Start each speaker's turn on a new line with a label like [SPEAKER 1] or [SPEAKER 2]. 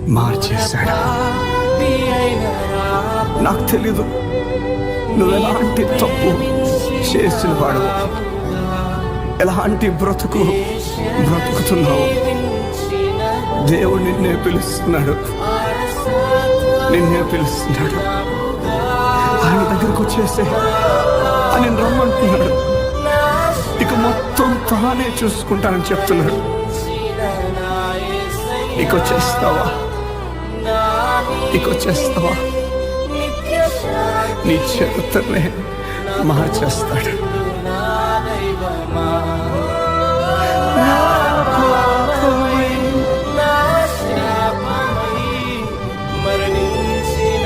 [SPEAKER 1] మార్చేశాడు. నాకు తెలీదు నువ్వు ఎలాంటి తప్పు చేసిన వాడు, ఎలాంటి బ్రతుకుతున్నావు. దేవుడు నిన్నే పిలుస్తున్నాడు. ఆయన దగ్గరకు వచ్చేసే ఆయన రమ్మంటున్నాడు. ఇక మొత్తం తానే చూసుకుంటానని చెప్తున్నాడు. ఇక వచ్చేస్తావా? నీ చరిత్రనే మార్చేస్తాడు. మరణించిన